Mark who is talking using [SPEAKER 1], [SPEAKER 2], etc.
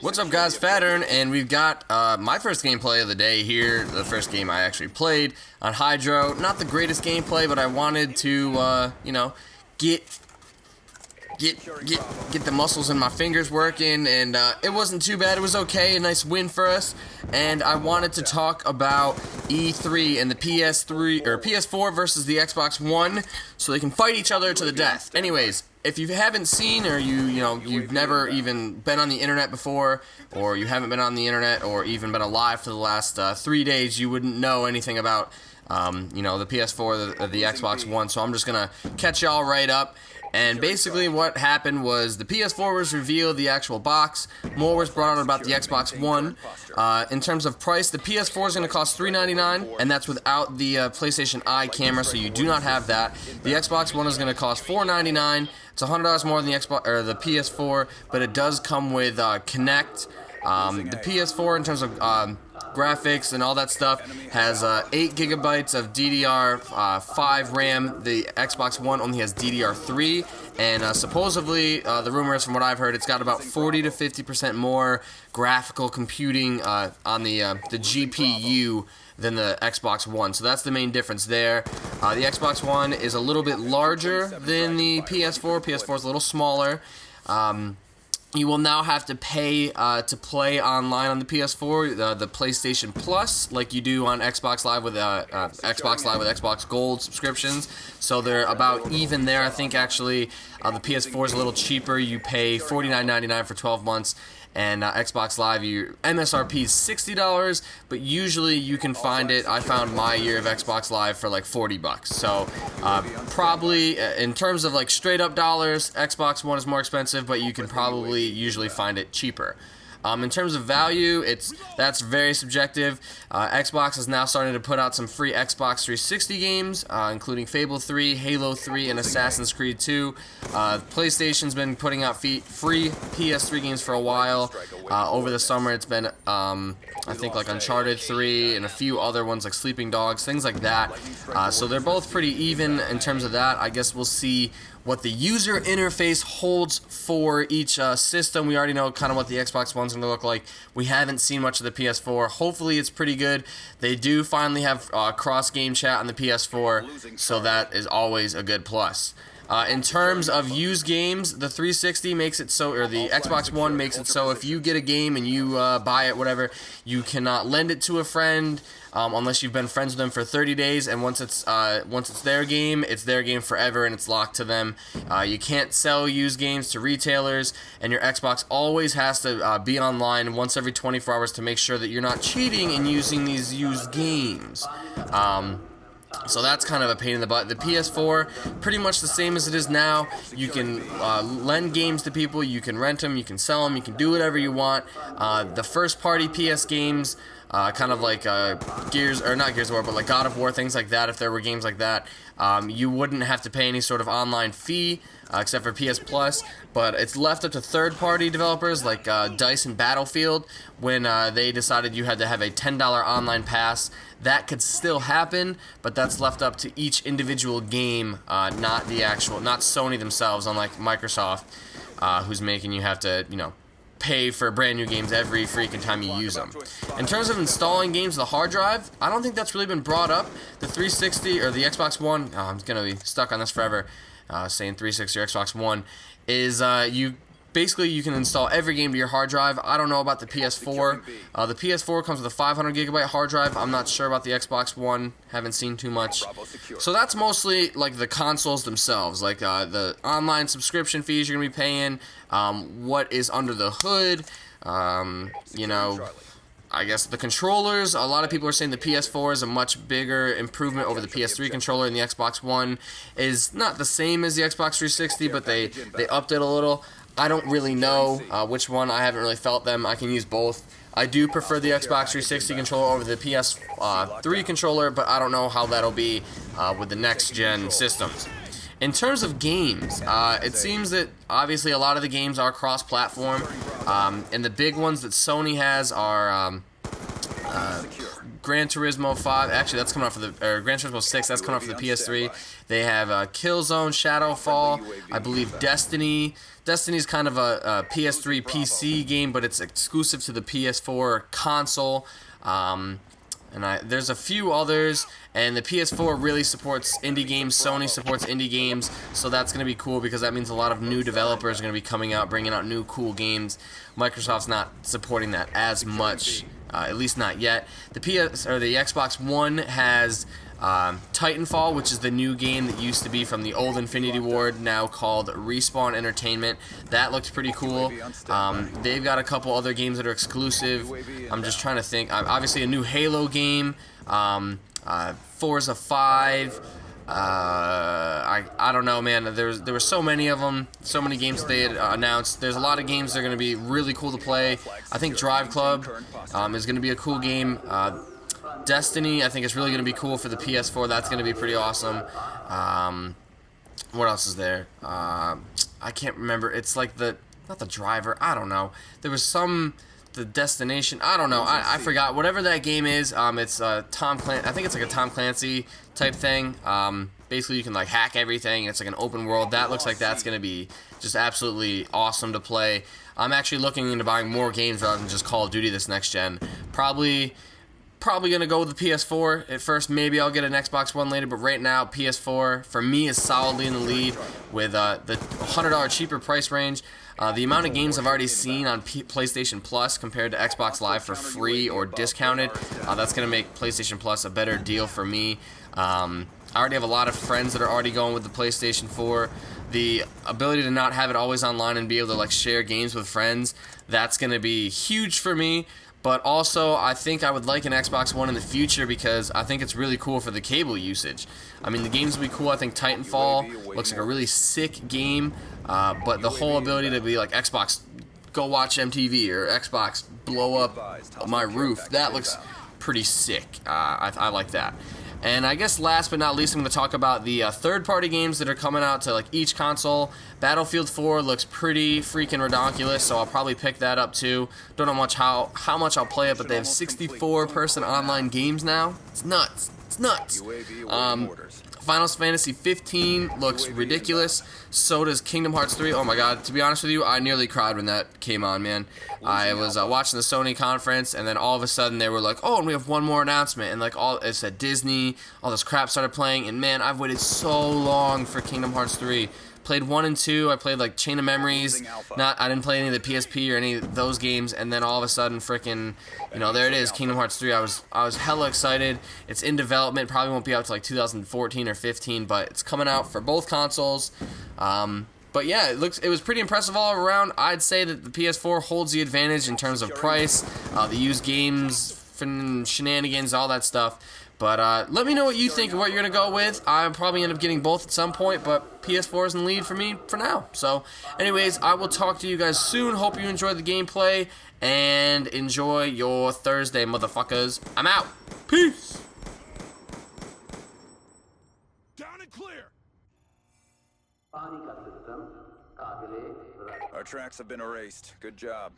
[SPEAKER 1] What's up, guys? Fattern, and we've got my first gameplay of the day here. The first game I actually played on Hydro. Not the greatest gameplay, but I wanted to, you know, get the muscles in my fingers working, and it wasn't too bad. It was okay, a nice win for us. And I wanted to talk about E3 and the PS4 versus the Xbox One, so they can fight each other to the death. Anyways, if you haven't seen, or you've never even been on the internet before, or you haven't been on the internet or even been alive for the last 3 days, you wouldn't know anything about the PS4 or the Xbox One. So I'm just gonna catch y'all right up. And basically what happened was the PS4 was revealed, the actual box. More was brought out about the Xbox One. In terms of price, the PS4 is going to cost $399, and that's without the PlayStation Eye camera, so you do not have that. The Xbox One is going to cost $499. It's $100 more than the PS4, but it does come with Kinect. The PS4, in terms of graphics and all that stuff, has 8 gigabytes of DDR5 RAM. The Xbox One only has DDR3, and supposedly, the rumor is, from what I've heard, it's got about 40 to 50% more graphical computing on the GPU than the Xbox One. So that's the main difference there. The Xbox One is a little bit larger than the PS4. PS4 is a little smaller. You will now have to pay to play online on the PS4, the PlayStation Plus, like you do on Xbox Live with Xbox Gold subscriptions. So they're about even there. I think actually the PS4 is a little cheaper. You pay $49.99 for 12 months. And Xbox Live, your MSRP is $60, but usually you can find it. I found my year of Xbox Live for like $40. So probably in terms of like straight up dollars, Xbox One is more expensive, but you can probably usually find it cheaper. In terms of value, that's very subjective. Xbox is now starting to put out some free Xbox 360 games, including Fable 3, Halo 3, and Assassin's Creed 2. PlayStation's been putting out free PS3 games for a while. Over the summer, it's been, I think, like Uncharted 3 and a few other ones like Sleeping Dogs, things like that. So they're both pretty even in terms of that. I guess we'll see what the user interface holds for each system. We already know kind of what the Xbox One's going to look like. We haven't seen much of the PS4. Hopefully it's pretty good. They do finally have cross-game chat on the PS4, so that is always a good plus. In terms of used games, the 360 makes it so, or the Xbox One makes it so if you get a game and you buy it, whatever, you cannot lend it to a friend unless you've been friends with them for 30 days, and once it's their game, it's their game forever, and it's locked to them. You can't sell used games to retailers, and your Xbox always has to be online once every 24 hours to make sure that you're not cheating and using these used games. So that's kind of a pain in the butt. The PS4, pretty much the same as it is now. You can lend games to people, you can rent them, you can sell them, you can do whatever you want. The first-party PS games, kind of like not Gears of War, but like God of War, things like that, if there were games like that, you wouldn't have to pay any sort of online fee, except for PS Plus, but it's left up to third-party developers like DICE and Battlefield. When they decided you had to have a $10 online pass, that could still happen, but that's left up to each individual game, not Sony themselves, unlike Microsoft, who's making you have to, pay for brand new games every freaking time you use them. In terms of installing games to the hard drive, I don't think that's really been brought up. The 360 or the Xbox One, I'm gonna be stuck on this forever, saying 360 or Xbox One, is you can install every game to your hard drive. I don't know about the PS4. The PS4 comes with a 500 gigabyte hard drive. I'm not sure about the Xbox One. Haven't seen too much. So that's mostly like the consoles themselves, like the online subscription fees you're going to be paying, what is under the hood, I guess the controllers. A lot of people are saying the PS4 is a much bigger improvement over the PS3 controller, and the Xbox One is not the same as the Xbox 360, but they upped it a little. I don't really know which one. I haven't really felt them. I can use both. I do prefer the Xbox 360 controller over the PS3 controller, but I don't know how that'll be with the next-gen systems. In terms of games, it seems that obviously a lot of the games are cross-platform, and the big ones that Sony has are Gran Turismo 5. Actually, that's coming out for the Gran Turismo 6. That's coming out for the PS3. They have Killzone, Shadowfall. I believe Destiny. Destiny's kind of a PS3 PC game, but it's exclusive to the PS4 console. There's a few others, and the PS4 really supports indie games. Sony supports indie games, so that's going to be cool because that means a lot of new developers are going to be coming out, bringing out new cool games. Microsoft's not supporting that as much, at least not yet. The Xbox One has Titanfall, which is the new game that used to be from the old Infinity Ward, now called Respawn Entertainment. That looks pretty cool. They've got a couple other games that are exclusive. I'm just trying to think. Obviously, a new Halo game, Forza 5. I don't know, man. There were so many of them, so many games they had announced. There's a lot of games that are going to be really cool to play. I think Drive Club is going to be a cool game. Destiny, I think it's really going to be cool for the PS4. That's going to be pretty awesome. What else is there? I can't remember. It's like not the Driver. I don't know. There was the Destination. I don't know. I forgot. Whatever that game is, it's Tom Clancy. I think it's like a Tom Clancy type thing. Basically, you can like hack everything. It's like an open world. That looks like that's going to be just absolutely awesome to play. I'm actually looking into buying more games rather than just Call of Duty this next gen. Probably going to go with the PS4 at first. Maybe I'll get an Xbox One later, but right now, PS4, for me, is solidly in the lead with the $100 cheaper price range. The amount of games I've already seen on PlayStation Plus compared to Xbox Live for free or discounted, that's going to make PlayStation Plus a better deal for me. I already have a lot of friends that are already going with the PlayStation 4. The ability to not have it always online and be able to like share games with friends, that's going to be huge for me. But also, I think I would like an Xbox One in the future because I think it's really cool for the cable usage. I mean, the games will be cool. I think Titanfall looks like a really sick game, but the whole ability to be like Xbox, go watch MTV, or Xbox, blow up my roof, that looks pretty sick. I like that. And I guess last but not least, I'm going to talk about the third-party games that are coming out to like each console. Battlefield 4 looks pretty freaking redonkulous, so I'll probably pick that up too. Don't know how much I'll play it, but they have 64-person online games now. It's nuts. It's nuts. Final Fantasy 15 looks ridiculous. So does Kingdom Hearts 3. Oh my god, to be honest with you, I nearly cried when that came on, man. I was watching the Sony conference, and then all of a sudden they were like, oh, and we have one more announcement, and like it said Disney, all this crap started playing, and man, I've waited so long for Kingdom Hearts 3. Played 1 and 2, I played like Chain of Memories, I didn't play any of the PSP or any of those games, and then all of a sudden frickin', there it is, Kingdom Hearts 3. I was hella excited. It's in development, probably won't be out till like 2014 or 15, but it's coming out for both consoles. But yeah, it was pretty impressive all around. I'd say that the PS4 holds the advantage in terms of price, the used games, shenanigans, all that stuff. But let me know what you think of what you're going to go with. I'll probably end up getting both at some point, but PS4 is in the lead for me for now. So, anyways, I will talk to you guys soon. Hope you enjoyed the gameplay, and enjoy your Thursday, motherfuckers. I'm out. Peace.
[SPEAKER 2] Down and clear. Our tracks have been erased. Good job.